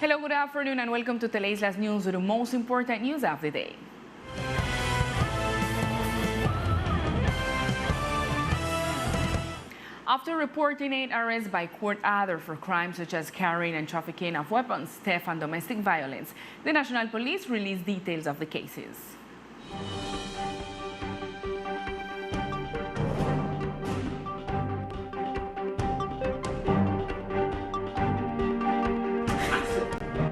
Hello, good afternoon, and welcome to Teleislas News with the most important news of the day. After reporting 8 arrests by court order for crimes such as carrying and trafficking of weapons, theft, and domestic violence, the National Police released details of the cases.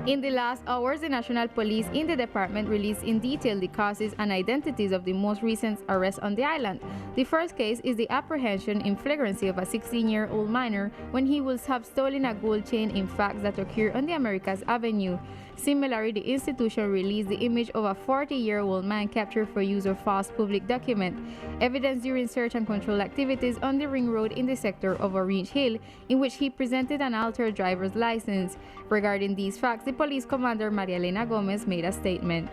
In the last hours, the National Police in the department released in detail the causes and identities of the most recent arrests on the island. The first case is the apprehension in flagrancy of a 16-year-old minor when he would have stolen a gold chain in facts that occurred on the Americas Avenue. Similarly, the institution released the image of a 40-year-old man captured for use of false public document, evidence during search and control activities on the ring road in the sector of Orange Hill, in which he presented an altered driver's license. Regarding these facts, the police commander María Elena Gómez made a statement.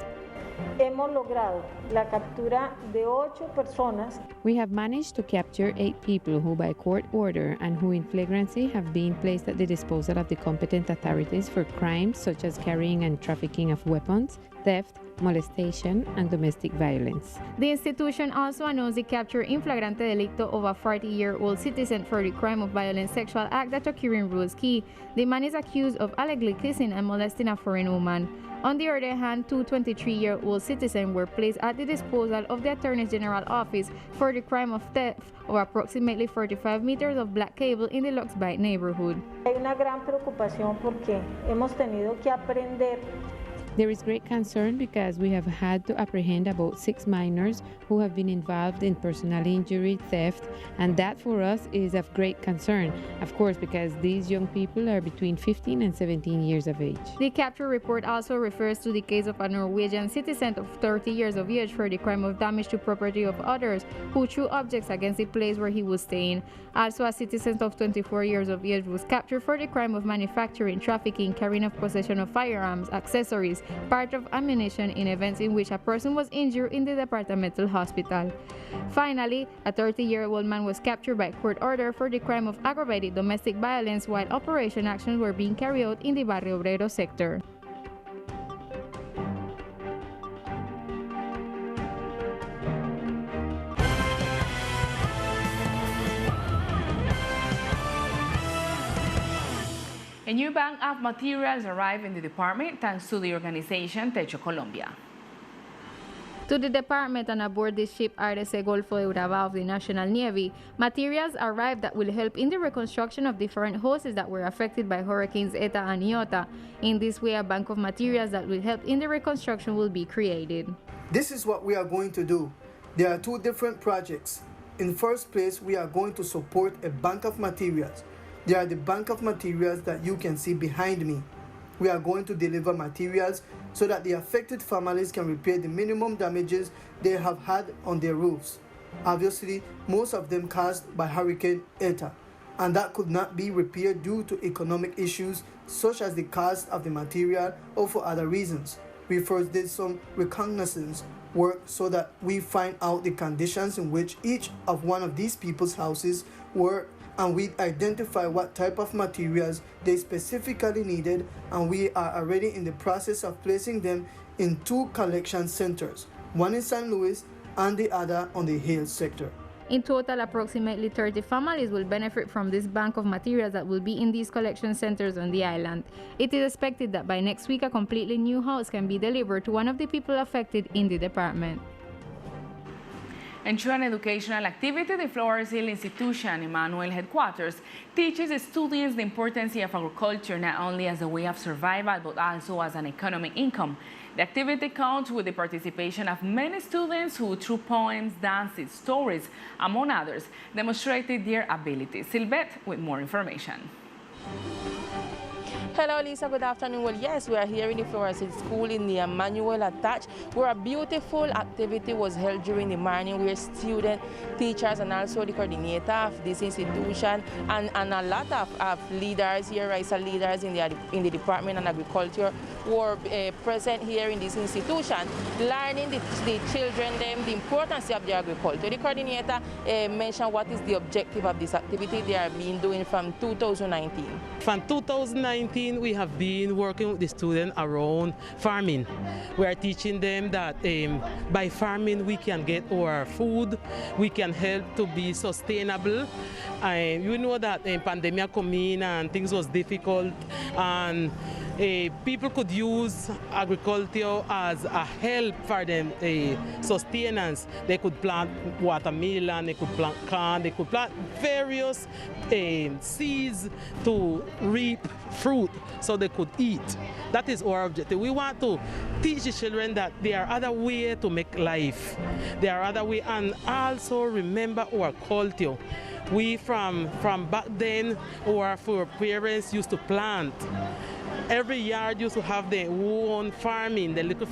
Hemos logrado la captura de 8 personas. We have managed to capture 8 people who by court order and who in flagrancy have been placed at the disposal of the competent authorities for crimes such as carrying and trafficking of weapons, theft, molestation, and domestic violence. The institution also announced the capture in flagrante delicto of a 40-year-old citizen for the crime of violent sexual act that occurred in Rose Key. The man is accused of allegedly kissing and molesting a foreign woman. On the other hand, 2 23-year-old citizens were placed at the disposal of the Attorney General Office for the crime of theft of approximately 45 meters of black cable in the Lux Bight neighborhood. Hay una gran preocupación porque hemos tenido que aprender. There is great concern because we have had to apprehend about 6 minors who have been involved in personal injury, theft, and that for us is of great concern, of course, because these young people are between 15 and 17 years of age. The capture report also refers to the case of a Norwegian citizen of 30 years of age for the crime of damage to property of others who threw objects against the place where he was staying. Also, a citizen of 24 years of age was captured for the crime of manufacturing, trafficking, carrying of possession of firearms, accessories, part of ammunition in events in which a person was injured in the departmental hospital. Finally, a 30-year-old man was captured by court order for the crime of aggravated domestic violence while operation actions were being carried out in the Barrio Obrero sector. A new bank of materials arrived in the department thanks to the organization Techo Colombia. To the department and aboard the ship RDC Golfo de Urabá of the National Navy, materials arrived that will help in the reconstruction of different houses that were affected by hurricanes Eta and Iota. In this way, a bank of materials that will help in the reconstruction will be created. This is what we are going to do. There are 2 different projects. In the first place, we are going to support a bank of materials. They are the bank of materials that you can see behind me. We are going to deliver materials so that the affected families can repair the minimum damages they have had on their roofs. Obviously, most of them caused by Hurricane Eta, and that could not be repaired due to economic issues such as the cost of the material or for other reasons. We first did some reconnaissance work so that we find out the conditions in which each of one of these people's houses were, and we identify what type of materials they specifically needed, and we are already in the process of placing them in 2 collection centers, one in San Luis and the other on the Hill sector. In total, approximately 30 families will benefit from this bank of materials that will be in these collection centers on the island. It is expected that by next week, a completely new house can be delivered to one of the people affected in the department. And through an educational activity, the Flores Hill Institution, Emmanuel Headquarters, teaches students the importance of agriculture not only as a way of survival, but also as an economic income. The activity counts with the participation of many students who, through poems, dances, stories, among others, demonstrated their abilities. Silvette with more information. Hello Lisa, good afternoon. Well, yes, we are here in the Flores Hill School in the Emmanuel Attach, where a beautiful activity was held during the morning where students, teachers, and also the coordinator of this institution and a lot of leaders here, rice leaders in the Department of Agriculture who are present here in this institution, learning the children them the importance of the agriculture. The coordinator mentioned what is the objective of this activity they are being doing from 2019. From 2019, we have been working with the students around farming. We are teaching them that by farming we can get our food, we can help to be sustainable. You know that pandemic come in and things was difficult, and people could use agriculture as a help for them sustenance. They could plant watermelon, they could plant corn, they could plant various seeds to reap fruit so they could eat. That is our objective. We want to teach the children that there are other ways to make life. There are other ways, and also remember our culture. We from back then, our parents used to plant. Every yard used to have their own farming, the little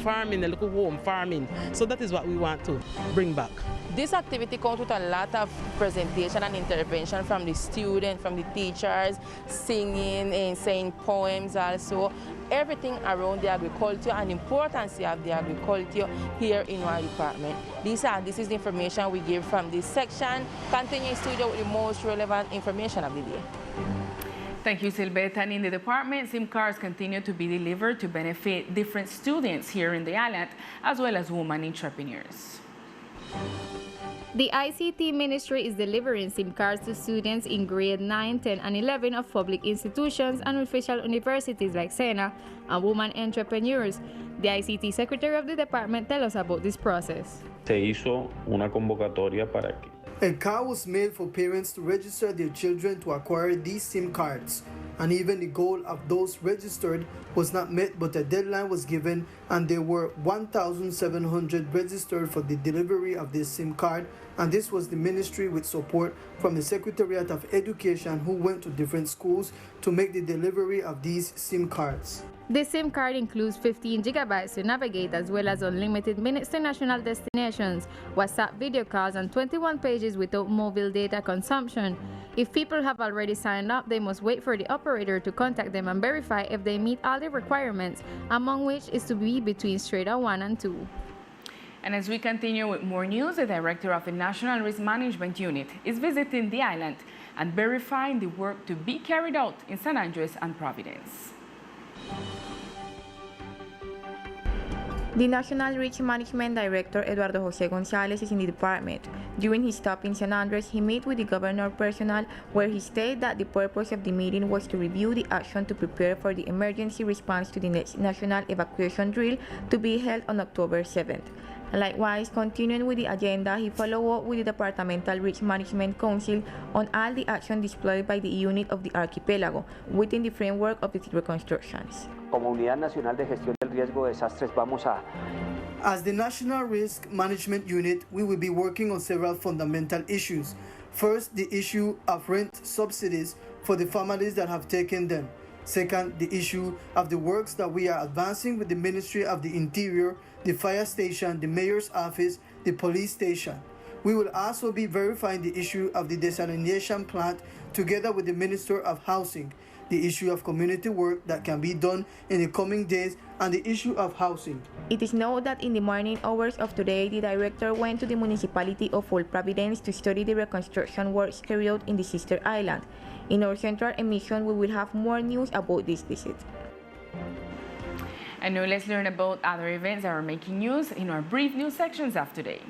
home farming. So that is what we want to bring back. This activity comes with a lot of presentation and intervention from the students, from the teachers, singing and saying poems also. Everything around the agriculture and importance of the agriculture here in our department. This is the information we give from this section. Continuing studio with the most relevant information of the day. Thank you, Silvette. And in the department, SIM cards continue to be delivered to benefit different students here in the island, as well as women entrepreneurs. The ICT Ministry is delivering SIM cards to students in grade 9, 10, and 11 of public institutions and official universities like SENA and women entrepreneurs. The ICT Secretary of the department tells us about this process. Se hizo una convocatoria para que a call was made for parents to register their children to acquire these SIM cards, and even the goal of those registered was not met, but a deadline was given, and there were 1,700 registered for the delivery of this SIM card, and this was the ministry with support from the Secretariat of Education, who went to different schools to make the delivery of these SIM cards. The SIM card includes 15 gigabytes to navigate, as well as unlimited minutes to national destinations, WhatsApp video calls, and 21 pages without mobile data consumption. If people have already signed up, they must wait for the operator to contact them and verify if they meet all the requirements, among which is to be between strata 1 and 2. And as we continue with more news, the director of the National Risk Management Unit is visiting the island and verifying the work to be carried out in San Andres and Providence. The National Risk Management Director, Eduardo Jose Gonzalez, is in the department. During his stop in San Andres, he met with the governor personnel, where he stated that the purpose of the meeting was to review the action to prepare for the emergency response to the next national evacuation drill to be held on October 7th. Likewise, continuing with the agenda, he followed up with the Departmental Risk Management Council on all the action deployed by the unit of the archipelago within the framework of its reconstructions. Como Unidad Nacional de Gestión del Riesgo de Desastres vamos a... As the National Risk Management Unit, we will be working on several fundamental issues. First, the issue of rent subsidies for the families that have taken them. Second, the issue of the works that we are advancing with the Ministry of the Interior, the fire station, the mayor's office, the police station. We will also be verifying the issue of the desalination plant together with the Minister of Housing, the issue of community work that can be done in the coming days, and the issue of housing. It is known that in the morning hours of today, the director went to the municipality of Old Providence to study the reconstruction works carried out in the sister island. In our central emission, we will have more news about this visit. And now let's learn about other events that are making news in our brief news sections of today.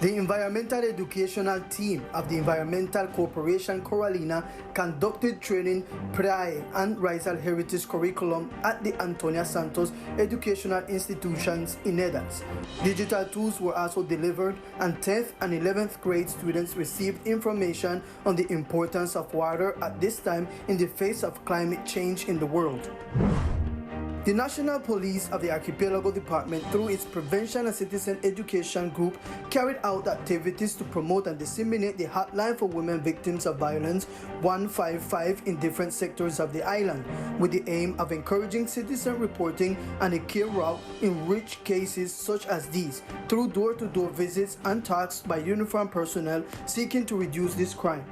The Environmental Educational Team of the Environmental Corporation Coralina conducted training PRAE and Racial Heritage Curriculum at the Antonia Santos Educational Institutions in Nedals. Digital tools were also delivered, and 10th and 11th grade students received information on the importance of water at this time in the face of climate change in the world. The National Police of the Archipelago Department, through its Prevention and Citizen Education Group, carried out activities to promote and disseminate the hotline for women victims of violence 155 in different sectors of the island, with the aim of encouraging citizen reporting and a care route in rich cases such as these, through door-to-door visits and talks by uniformed personnel seeking to reduce this crime.